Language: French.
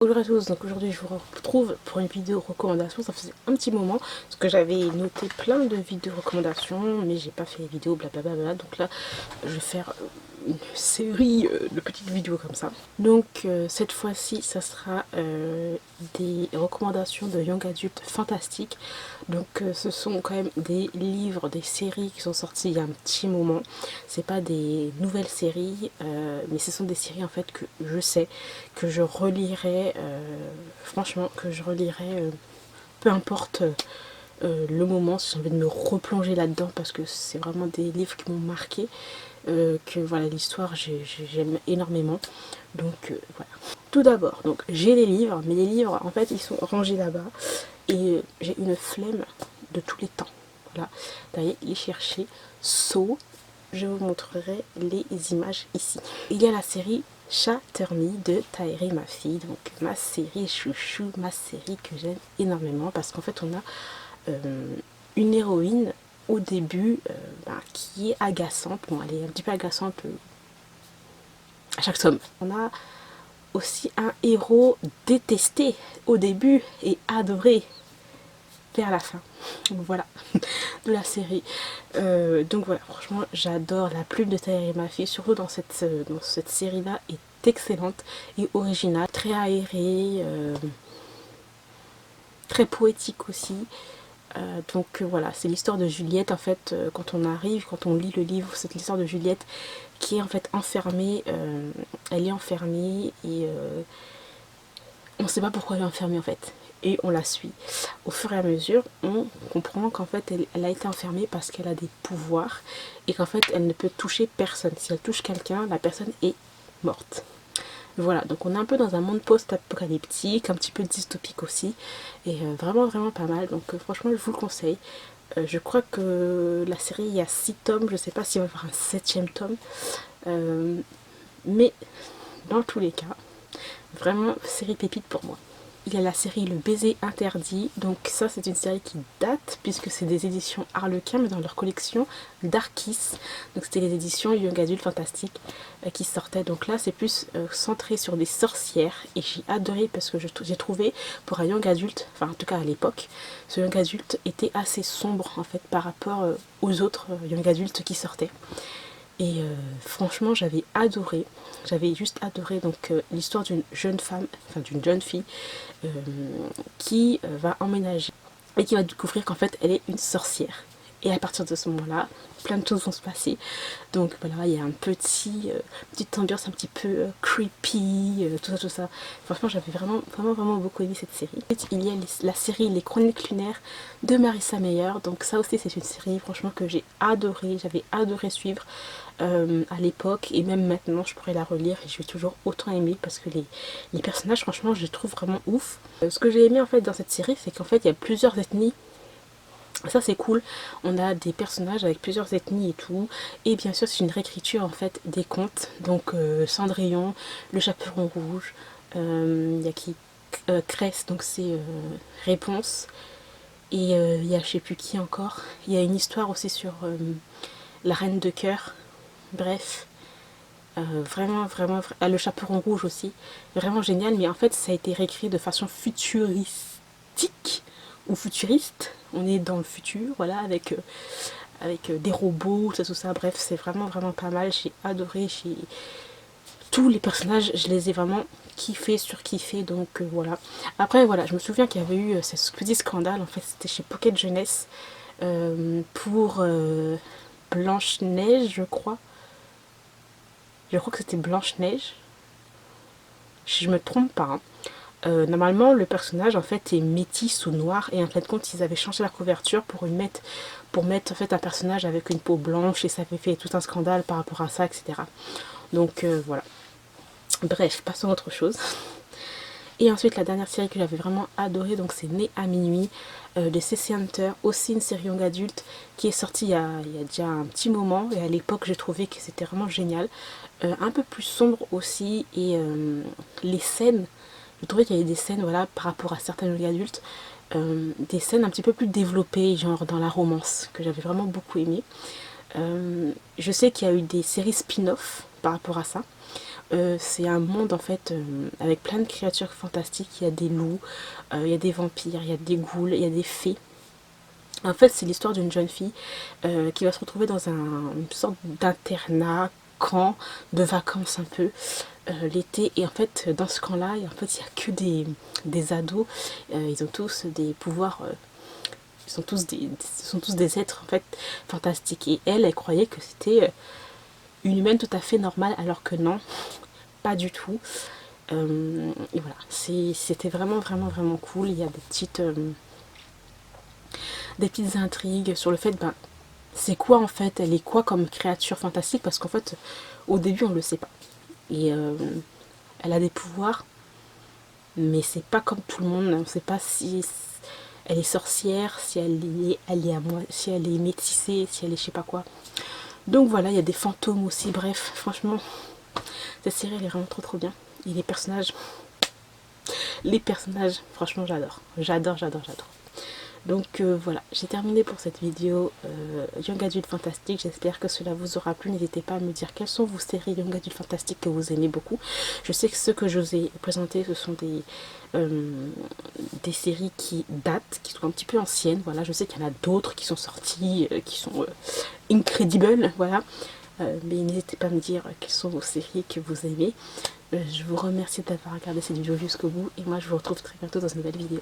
Bonjour à tous, donc aujourd'hui je vous retrouve pour une vidéo recommandation. Ça faisait un petit moment parce que j'avais noté plein de vidéos recommandations mais j'ai pas fait vidéo blablabla, donc là je vais faire une série de petites vidéos comme ça. Donc cette fois-ci ça sera des recommandations de young adultes fantastiques. Donc ce sont quand même des livres, des séries qui sont sorties il y a un petit moment. C'est pas des nouvelles séries mais ce sont des séries en fait que je sais que je relirai, franchement que je relirai peu importe le moment, si j'ai envie de me replonger là-dedans parce que c'est vraiment des livres qui m'ont marqué, que voilà, l'histoire j'aime énormément. Donc voilà. Tout d'abord, donc j'ai les livres, mais les livres en fait ils sont rangés là-bas et j'ai une flemme de tous les temps. Voilà, d'aller les chercher. So, je vous montrerai les images ici. Il y a la série Shatter Me de Tahereh Mafi, donc ma série chouchou, ma série que j'aime énormément parce qu'en fait on a une héroïne au début qui est agaçante. Bon, elle est un petit peu agaçante à chaque tome. On a aussi un héros détesté au début et adoré vers la fin. Voilà, de la série. Donc voilà, franchement, j'adore la plume de Tahereh Mafi, surtout dans cette série-là, est excellente et originale, très aérée, très poétique aussi. Donc voilà, c'est l'histoire de Juliette en fait, quand on lit le livre, c'est l'histoire de Juliette qui est en fait enfermée, elle est enfermée et on ne sait pas pourquoi elle est enfermée en fait. Et on la suit. Au fur et à mesure, on comprend qu'en fait, elle a été enfermée parce qu'elle a des pouvoirs et qu'en fait, elle ne peut toucher personne. Si elle touche quelqu'un, la personne est morte. Voilà, donc on est un peu dans un monde post-apocalyptique, un petit peu dystopique aussi, et vraiment, vraiment pas mal. Donc franchement, je vous le conseille. Je crois que la série, il y a 6 tomes, je ne sais pas s'il va y avoir un 7e tome. Mais dans tous les cas, vraiment, série pépite pour moi. Il y a la série Le Baiser Interdit, donc ça c'est une série qui date puisque c'est des éditions Harlequin mais dans leur collection Darkis, donc c'était les éditions Young Adult Fantastique qui sortaient. Donc là c'est plus centré sur des sorcières et j'ai adoré parce que j'ai trouvé pour un Young Adult, enfin en tout cas à l'époque, ce Young Adult était assez sombre en fait par rapport aux autres Young Adultes qui sortaient. Et franchement, j'avais juste adoré donc l'histoire d'une jeune femme, enfin d'une jeune fille qui va emménager et qui va découvrir qu'en fait elle est une sorcière. Et à partir de ce moment-là, plein de choses vont se passer. Donc voilà, il y a un petite ambiance un petit peu creepy, tout ça, tout ça. Franchement, j'avais vraiment, vraiment, vraiment beaucoup aimé cette série. Ensuite, il y a la série Les Chroniques Lunaires de Marissa Meyer. Donc ça aussi, c'est une série, franchement, que j'ai adoré. J'avais adoré suivre à l'époque. Et même maintenant, je pourrais la relire et je vais toujours autant aimer parce que les personnages, franchement, je les trouve vraiment ouf. Ce que j'ai aimé en fait dans cette série, c'est qu'en fait, il y a plusieurs ethnies. Ça c'est cool, on a des personnages avec plusieurs ethnies et tout, et bien sûr c'est une réécriture en fait des contes, donc Cendrillon, le chaperon rouge, il y a qui Cress, donc c'est Réponse, et il y a je sais plus qui encore, il y a une histoire aussi sur la reine de cœur, bref, vraiment, vraiment, le chaperon rouge aussi, vraiment génial, mais en fait ça a été réécrit de façon futuristique, ou futuriste, on est dans le futur, voilà, avec des robots, tout ça, bref, c'est vraiment, vraiment pas mal, j'ai adoré, tous les personnages, je les ai vraiment kiffés, surkiffés, donc voilà. Après, voilà, je me souviens qu'il y avait eu ce petit scandale, en fait, c'était chez Pocket Jeunesse, pour Blanche-Neige, je crois. Je crois que c'était Blanche-Neige, si je me trompe pas, hein. Normalement, le personnage en fait est métis ou noir et en fin de compte, ils avaient changé la couverture pour mettre en fait un personnage avec une peau blanche et ça avait fait tout un scandale par rapport à ça, etc. Donc voilà. Bref, passons à autre chose. Et ensuite, la dernière série que j'avais vraiment adorée, donc c'est Né à minuit de C.C. Hunter, aussi une série young adulte qui est sortie il y a déjà un petit moment et à l'époque j'ai trouvé que c'était vraiment génial. Un peu plus sombre aussi et les scènes, je trouvais qu'il y avait des scènes, voilà, par rapport à certains young adultes, des scènes un petit peu plus développées, genre dans la romance, que j'avais vraiment beaucoup aimé. Je sais qu'il y a eu des séries spin-off par rapport à ça. C'est un monde en fait avec plein de créatures fantastiques. Il y a des loups, il y a des vampires, il y a des ghouls, il y a des fées. En fait, c'est l'histoire d'une jeune fille qui va se retrouver dans une sorte d'internat, camp de vacances un peu, l'été. Et en fait, dans ce camp-là, en fait, il n'y a que des ados. Ils ont tous des pouvoirs. Sont tous des êtres en fait fantastiques. Et elle croyait que c'était une humaine tout à fait normale, alors que non, pas du tout. Et voilà, c'était vraiment, vraiment, vraiment cool. Il y a des petites intrigues sur le fait, ben, c'est quoi en fait, elle est quoi comme créature fantastique, parce qu'en fait, au début, on le sait pas. Et elle a des pouvoirs, mais c'est pas comme tout le monde. On sait pas si elle est sorcière, si elle est à moi, si elle est métissée, si elle est je sais pas quoi. Donc voilà, il y a des fantômes aussi. Bref, franchement, cette série elle est vraiment trop trop bien. Et les personnages, franchement, j'adore. J'adore, j'adore, j'adore. Donc voilà, j'ai terminé pour cette vidéo Young Adult Fantastique. J'espère que cela vous aura plu. N'hésitez pas à me dire quelles sont vos séries Young Adult Fantastique que vous aimez beaucoup. Je sais que ceux que je vous ai présentés, ce sont des séries qui datent, qui sont un petit peu anciennes. Voilà, je sais qu'il y en a d'autres qui sont sorties, qui sont incredibles. Voilà. Mais n'hésitez pas à me dire quelles sont vos séries que vous aimez. Je vous remercie d'avoir regardé cette vidéo jusqu'au bout. Et moi, je vous retrouve très bientôt dans une nouvelle vidéo.